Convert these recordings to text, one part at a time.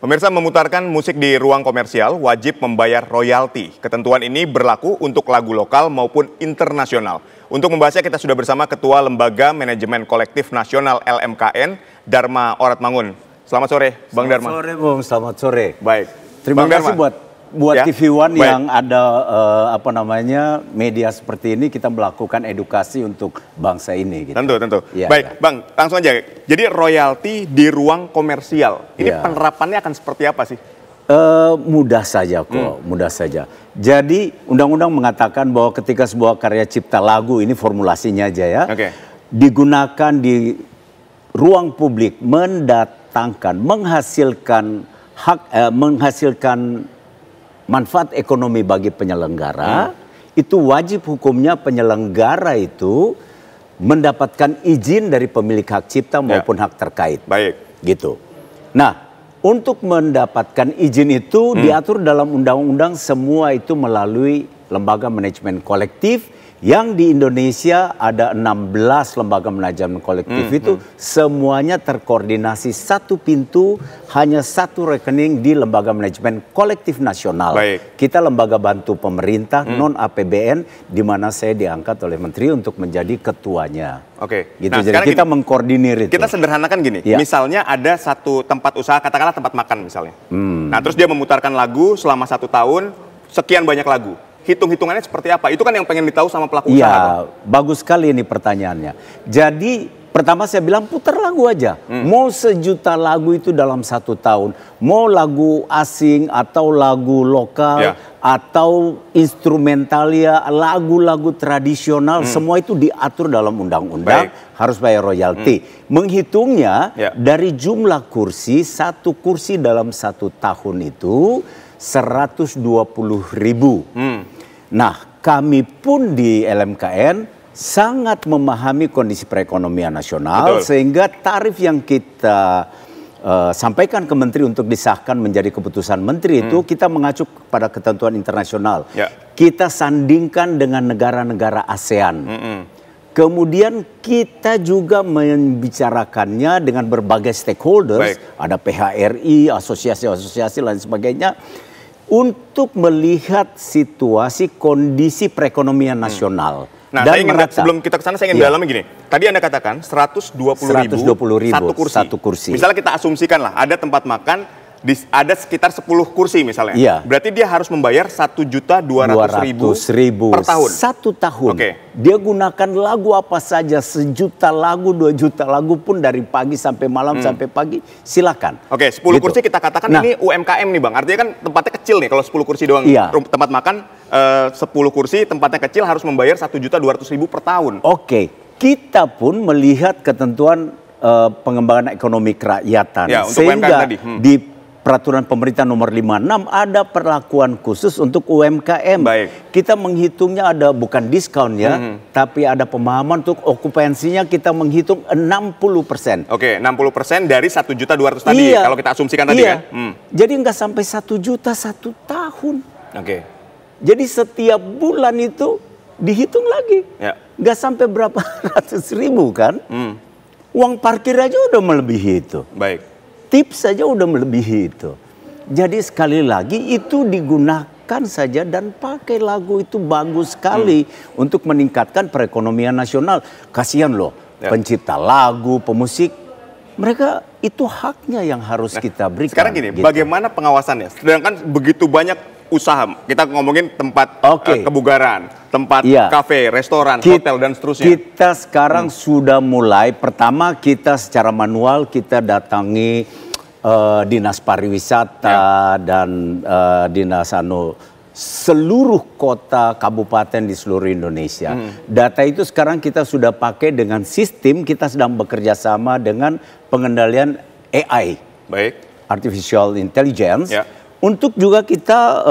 Pemirsa, memutarkan musik di ruang komersial wajib membayar royalti. Ketentuan ini berlaku untuk lagu lokal maupun internasional. Untuk membahasnya kita sudah bersama Ketua Lembaga Manajemen Kolektif Nasional LMKN, Dharma Oratmangun. Selamat sore, Bang Dharma. Selamat sore, Bung. Selamat sore. Baik. Terima kasih buat ya? TV One Baik. yang ada media seperti ini, kita melakukan edukasi untuk bangsa ini. Gitu. Tentu. Ya, Baik, Bang, langsung aja. Jadi royalti di ruang komersial, ini penerapannya akan seperti apa sih? Mudah saja kok, mudah saja. Jadi undang-undang mengatakan bahwa ketika sebuah karya cipta lagu, ini formulasinya aja ya, digunakan di ruang publik, mendatangkan, menghasilkan manfaat ekonomi bagi penyelenggara, itu wajib hukumnya penyelenggara itu mendapatkan izin dari pemilik hak cipta maupun hak terkait. Baik. Gitu. Nah, untuk mendapatkan izin itu diatur dalam undang-undang, semua itu melalui lembaga manajemen kolektif. Yang di Indonesia ada 16 lembaga manajemen kolektif itu semuanya terkoordinasi satu pintu, hanya satu rekening di lembaga manajemen kolektif nasional. Baik. Kita lembaga bantu pemerintah non APBN, di mana saya diangkat oleh menteri untuk menjadi ketuanya. Oke. Gitu. Nah, jadi kita mengkoordinir itu. Kita sederhanakan gini, misalnya ada satu tempat usaha, katakanlah tempat makan misalnya. Nah, terus dia memutarkan lagu selama 1 tahun, sekian banyak lagu. Hitung-hitungannya seperti apa? Itu kan yang pengen ditahu sama pelaku usaha. Iya, bagus sekali ini pertanyaannya. Jadi pertama saya bilang putar lagu aja. Mau 1 juta lagu itu dalam 1 tahun. Mau lagu asing atau lagu lokal atau instrumentalia, lagu-lagu tradisional, semua itu diatur dalam undang-undang, harus bayar royalti. Menghitungnya dari jumlah kursi, 1 kursi dalam 1 tahun itu 120.000. Nah, kami pun di LMKN sangat memahami kondisi perekonomian nasional, sehingga tarif yang kita sampaikan ke menteri untuk disahkan menjadi keputusan menteri itu kita mengacu pada ketentuan internasional. Kita sandingkan dengan negara-negara ASEAN. Kemudian kita juga membicarakannya dengan berbagai stakeholders, ada PHRI, asosiasi-asosiasi lain sebagainya, untuk melihat situasi kondisi perekonomian nasional. Nah, saya ingin, sebelum kita ke sana saya ingin dalami gini. Tadi Anda katakan 120.000 satu kursi. Misalnya kita asumsikan lah, ada tempat makan, ada sekitar 10 kursi misalnya. Berarti dia harus membayar 1.200.000 per tahun. 1 tahun. Dia gunakan lagu apa saja, 1 juta lagu, 2 juta lagu pun dari pagi sampai malam sampai pagi, silakan. 10 kursi kita katakan ini UMKM nih Bang. Artinya kan tempatnya kecil nih, kalau 10 kursi doang. Tempat makan 10 kursi, tempatnya kecil harus membayar 1.200.000 per tahun. Kita pun melihat ketentuan pengembangan ekonomi kerakyatan. Sehingga di Peraturan Pemerintah Nomor 56 ada perlakuan khusus untuk UMKM. Kita menghitungnya ada bukan diskon ya, tapi ada pemahaman untuk okupansinya kita menghitung 60%. 60% dari 1.200.000 tadi kalau kita asumsikan tadi kan. Jadi nggak sampai 1 juta 1 tahun. Jadi setiap bulan itu dihitung lagi. Nggak sampai berapa ratus ribu kan. Uang parkir aja udah melebihi itu. Tips saja udah melebihi itu. Jadi sekali lagi itu digunakan saja dan pakai lagu itu bagus sekali untuk meningkatkan perekonomian nasional. Kasihan loh pencipta lagu, pemusik. Mereka itu haknya yang harus kita berikan. Sekarang gini, bagaimana pengawasannya? Sedangkan begitu banyak usaha, kita ngomongin tempat kebugaran, tempat kafe, restoran, hotel dan seterusnya. Kita sekarang sudah mulai, pertama kita secara manual kita datangi dinas pariwisata dan dinas seluruh kota kabupaten di seluruh Indonesia. Data itu sekarang kita sudah pakai dengan sistem, kita sedang bekerja sama dengan pengendalian AI, Artificial Intelligence, untuk juga kita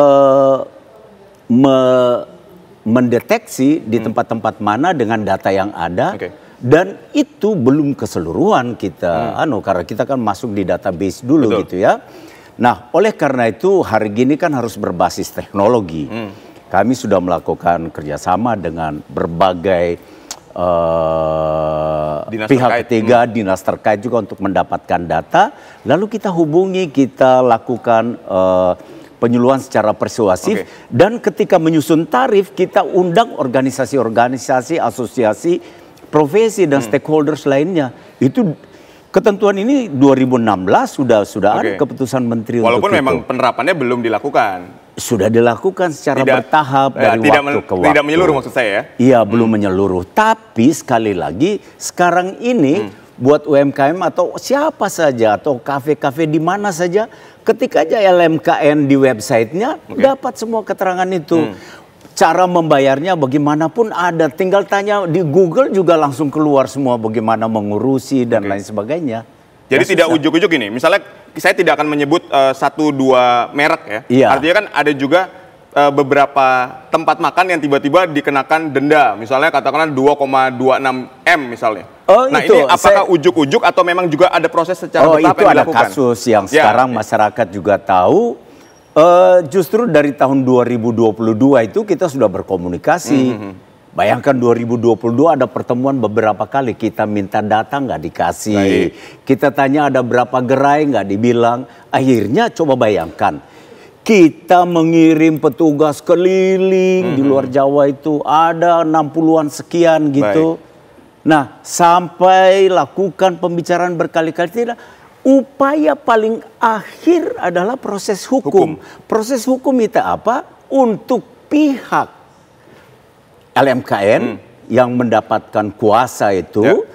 mendeteksi di tempat-tempat mana dengan data yang ada. Dan itu belum keseluruhan kita, karena kita kan masuk di database dulu gitu ya. Nah, oleh karena itu hari gini kan harus berbasis teknologi. Kami sudah melakukan kerjasama dengan berbagai pihak ketiga, dinas terkait juga untuk mendapatkan data. Lalu kita hubungi, kita lakukan penyuluhan secara persuasif. Dan ketika menyusun tarif, kita undang organisasi-organisasi, asosiasi, profesi dan stakeholders lainnya. Itu ketentuan ini 2016 sudah ada keputusan menteri. Walaupun untuk memang itu. Penerapannya belum dilakukan. Sudah dilakukan secara bertahap dari waktu ke waktu. Tidak menyeluruh maksud saya ya? Iya, belum menyeluruh. Tapi sekali lagi sekarang ini buat UMKM atau siapa saja atau kafe-kafe di mana saja, ketika aja LMKN di websitenya dapat semua keterangan itu. Cara membayarnya bagaimanapun ada, tinggal tanya di Google juga langsung keluar semua bagaimana mengurusi dan lain sebagainya. Jadi tidak ujuk-ujuk ini, misalnya saya tidak akan menyebut 1-2 merek ya. Iya. Artinya kan ada juga beberapa tempat makan yang tiba-tiba dikenakan denda, misalnya katakanlah 2,26 M misalnya. Nah itu, ini apakah ujuk-ujuk atau memang juga ada proses secara bertahap yang dilakukan? Itu ada kasus yang sekarang masyarakat juga tahu. Justru dari tahun 2022 itu kita sudah berkomunikasi. Bayangkan 2022 ada pertemuan beberapa kali, kita minta data nggak dikasih. Kita tanya ada berapa gerai nggak dibilang. Akhirnya coba bayangkan, kita mengirim petugas keliling di luar Jawa itu ada 60-an sekian gitu. Nah sampai lakukan pembicaraan berkali-kali tidak. Upaya paling akhir adalah proses hukum. Proses hukum itu apa? Untuk pihak LMKN yang mendapatkan kuasa itu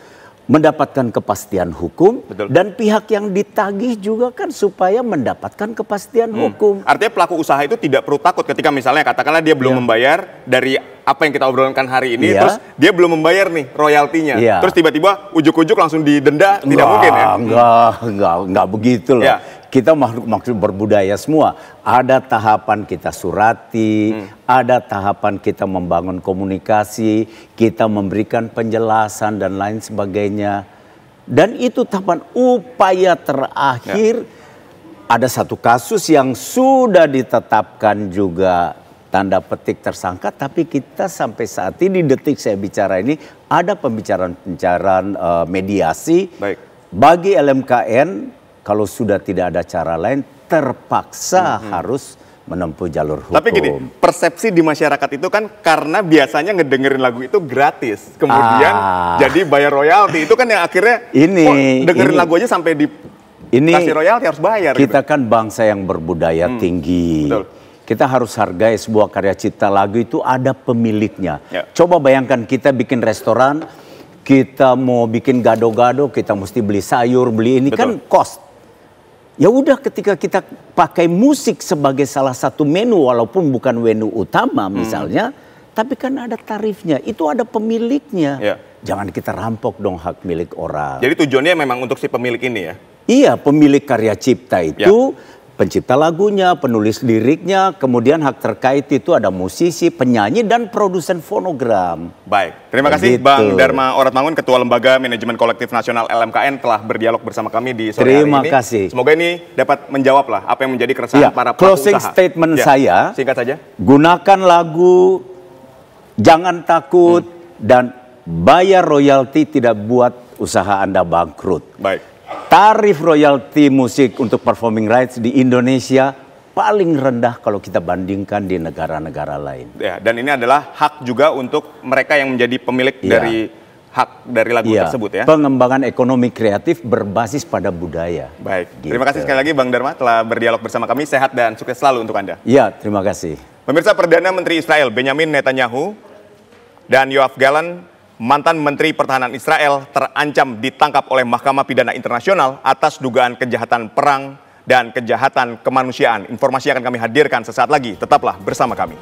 mendapatkan kepastian hukum. Dan pihak yang ditagih juga kan supaya mendapatkan kepastian hukum. Artinya pelaku usaha itu tidak perlu takut ketika misalnya katakanlah dia belum membayar dari apa yang kita obrolkan hari ini, terus dia belum membayar nih royaltinya, terus tiba-tiba ujuk-ujuk langsung didenda, tidak mungkin ya? Enggak begitu loh. Kita makhluk berbudaya semua. Ada tahapan kita surati, ada tahapan kita membangun komunikasi, kita memberikan penjelasan dan lain sebagainya. Dan itu tahapan upaya terakhir. Ada satu kasus yang sudah ditetapkan juga tanda petik tersangka, tapi kita sampai saat ini detik saya bicara ini ada pembicaraan mediasi bagi LMKN. Kalau sudah tidak ada cara lain, terpaksa harus menempuh jalur hukum. Tapi gini, persepsi di masyarakat itu kan karena biasanya ngedengerin lagu itu gratis, kemudian jadi bayar royalti. Itu kan yang akhirnya dengerin lagu aja sampai kasih royalti harus bayar. Kita kan bangsa yang berbudaya tinggi. Kita harus hargai sebuah karya cipta lagu itu ada pemiliknya. Coba bayangkan kita bikin restoran, kita mau bikin gado-gado, kita mesti beli sayur, beli ini kan cost. Ya udah ketika kita pakai musik sebagai salah satu menu walaupun bukan menu utama misalnya, tapi kan ada tarifnya, itu ada pemiliknya. Jangan kita rampok dong hak milik orang. Jadi tujuannya memang untuk si pemilik ini ya? Iya, pemilik karya cipta itu pencipta lagunya, penulis liriknya, kemudian hak terkait itu ada musisi, penyanyi, dan produsen fonogram. Baik, terima kasih Bang Dharma Oratmangun, Ketua Lembaga Manajemen Kolektif Nasional LMKN telah berdialog bersama kami di sore hari ini. Terima kasih. Semoga ini dapat menjawab lah apa yang menjadi keresahan para pelaku closing usaha. Statement saya, singkat saja. Gunakan lagu, jangan takut, dan bayar royalti tidak buat usaha Anda bangkrut. Baik. Tarif royalti musik untuk performing rights di Indonesia paling rendah kalau kita bandingkan di negara-negara lain. Ya, dan ini adalah hak juga untuk mereka yang menjadi pemilik dari hak dari lagu tersebut ya. Pengembangan ekonomi kreatif berbasis pada budaya. Baik, terima kasih sekali lagi Bang Dharma telah berdialog bersama kami. Sehat dan sukses selalu untuk Anda. Iya, terima kasih. Pemirsa, Perdana Menteri Israel Benjamin Netanyahu dan Yoav Gallant, mantan Menteri Pertahanan Israel, terancam ditangkap oleh Mahkamah Pidana Internasional atas dugaan kejahatan perang dan kejahatan kemanusiaan. Informasi akan kami hadirkan sesaat lagi. Tetaplah bersama kami.